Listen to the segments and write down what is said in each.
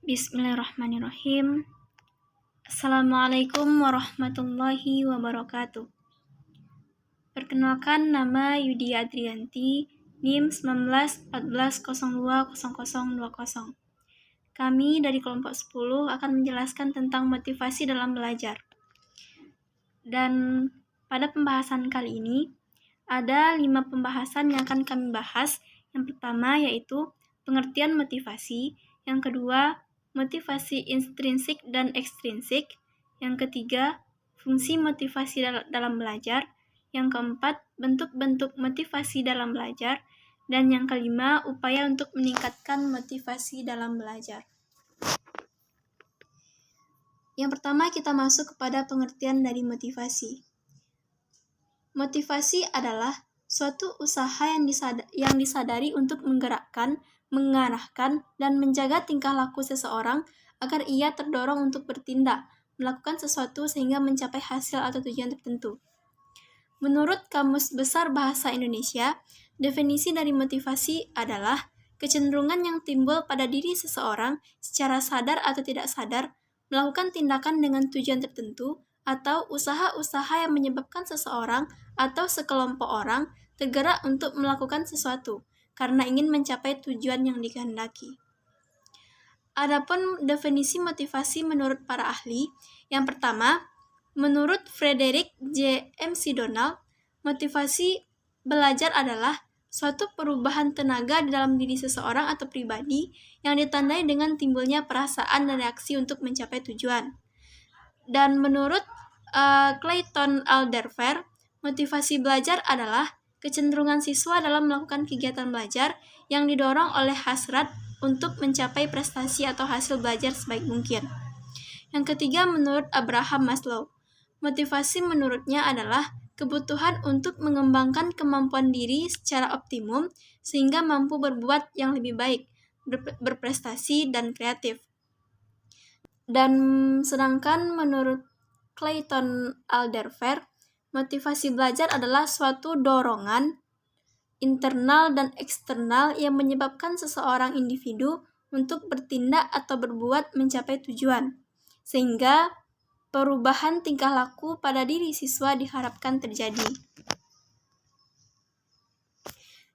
Bismillahirrahmanirrahim. Assalamualaikum warahmatullahi wabarakatuh. Perkenalkan, nama Yudi Adrianti, NIM 1914020020. Kami dari kelompok 10 akan menjelaskan tentang motivasi dalam belajar. Dan pada pembahasan kali ini, ada 5 pembahasan yang akan kami bahas. Yang pertama yaitu pengertian motivasi, yang kedua motivasi intrinsik dan ekstrinsik, yang ketiga fungsi motivasi dalam belajar, yang keempat bentuk-bentuk motivasi dalam belajar, dan yang kelima upaya untuk meningkatkan motivasi dalam belajar. Yang pertama kita masuk kepada pengertian dari motivasi. Motivasi adalah suatu usaha yang disadari untuk menggerakkan, mengarahkan, dan menjaga tingkah laku seseorang agar ia terdorong untuk bertindak, melakukan sesuatu sehingga mencapai hasil atau tujuan tertentu. Menurut Kamus Besar Bahasa Indonesia, definisi dari motivasi adalah kecenderungan yang timbul pada diri seseorang secara sadar atau tidak sadar, melakukan tindakan dengan tujuan tertentu, atau usaha-usaha yang menyebabkan seseorang atau sekelompok orang tergerak untuk melakukan sesuatu karena ingin mencapai tujuan yang dikehendaki. Adapun definisi motivasi menurut para ahli, yang pertama, menurut Frederick J. McDonald, motivasi belajar adalah suatu perubahan tenaga di dalam diri seseorang atau pribadi yang ditandai dengan timbulnya perasaan dan reaksi untuk mencapai tujuan. Dan menurut Clayton Alderfer, motivasi belajar adalah kecenderungan siswa dalam melakukan kegiatan belajar yang didorong oleh hasrat untuk mencapai prestasi atau hasil belajar sebaik mungkin. Yang ketiga, menurut Abraham Maslow, motivasi menurutnya adalah kebutuhan untuk mengembangkan kemampuan diri secara optimum sehingga mampu berbuat yang lebih baik, berprestasi, dan kreatif. Dan sedangkan menurut Clayton Alderfer, motivasi belajar adalah suatu dorongan internal dan eksternal yang menyebabkan seseorang individu untuk bertindak atau berbuat mencapai tujuan, sehingga perubahan tingkah laku pada diri siswa diharapkan terjadi.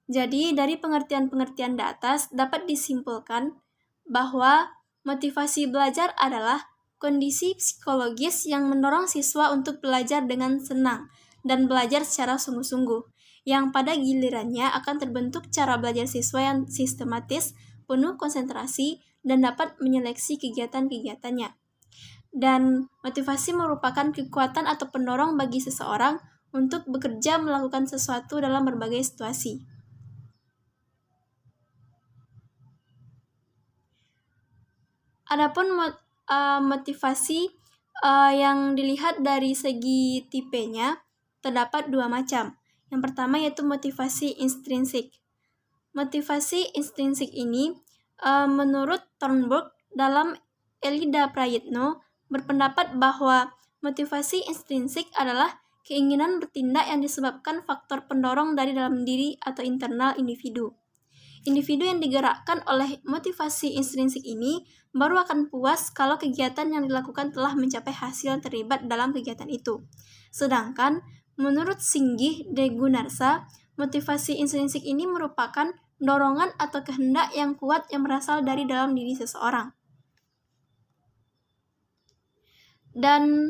Jadi, dari pengertian-pengertian di atas dapat disimpulkan bahwa motivasi belajar adalah kondisi psikologis yang mendorong siswa untuk belajar dengan senang dan belajar secara sungguh-sungguh, yang pada gilirannya akan terbentuk cara belajar siswa yang sistematis, penuh konsentrasi, dan dapat menyeleksi kegiatan-kegiatannya. Dan motivasi merupakan kekuatan atau pendorong bagi seseorang untuk bekerja melakukan sesuatu dalam berbagai situasi. Adapun motivasi yang dilihat dari segi tipenya terdapat 2 macam. Yang pertama yaitu motivasi intrinsik. Motivasi intrinsik ini menurut Thornburg dalam Elida Prayitno berpendapat bahwa motivasi intrinsik adalah keinginan bertindak yang disebabkan faktor pendorong dari dalam diri atau internal individu. Individu yang digerakkan oleh motivasi intrinsik ini baru akan puas kalau kegiatan yang dilakukan telah mencapai hasil yang terlibat dalam kegiatan itu. Sedangkan, menurut Singgih de Gunarsa, motivasi intrinsik ini merupakan dorongan atau kehendak yang kuat yang berasal dari dalam diri seseorang. Dan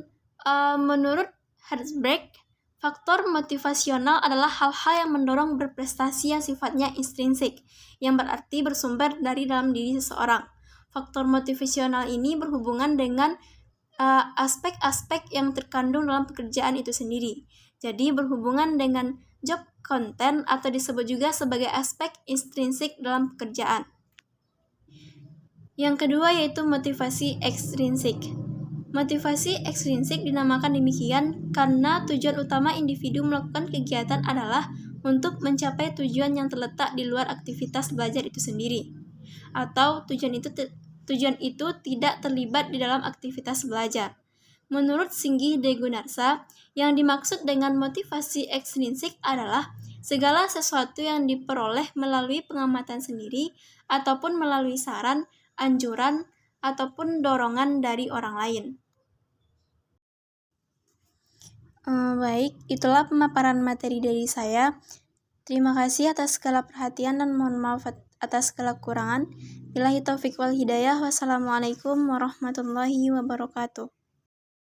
menurut Herzberg, faktor motivasional adalah hal-hal yang mendorong berprestasi yang sifatnya intrinsik, yang berarti bersumber dari dalam diri seseorang. Faktor motivasional ini berhubungan dengan aspek-aspek yang terkandung dalam pekerjaan itu sendiri. Jadi berhubungan dengan job content atau disebut juga sebagai aspek intrinsik dalam pekerjaan. Yang kedua yaitu motivasi ekstrinsik. Motivasi ekstrinsik dinamakan demikian karena tujuan utama individu melakukan kegiatan adalah untuk mencapai tujuan yang terletak di luar aktivitas belajar itu sendiri, atau tujuan itu tidak terlibat di dalam aktivitas belajar. Menurut Singgih de Gunarsa, yang dimaksud dengan motivasi ekstrinsik adalah segala sesuatu yang diperoleh melalui pengamatan sendiri ataupun melalui saran, anjuran, ataupun dorongan dari orang lain. Baik, itulah pemaparan materi dari saya. Terima kasih atas segala perhatian dan mohon maaf atas segala kekurangan. Billahi taufiq wal hidayah. Wassalamualaikum warahmatullahi wabarakatuh.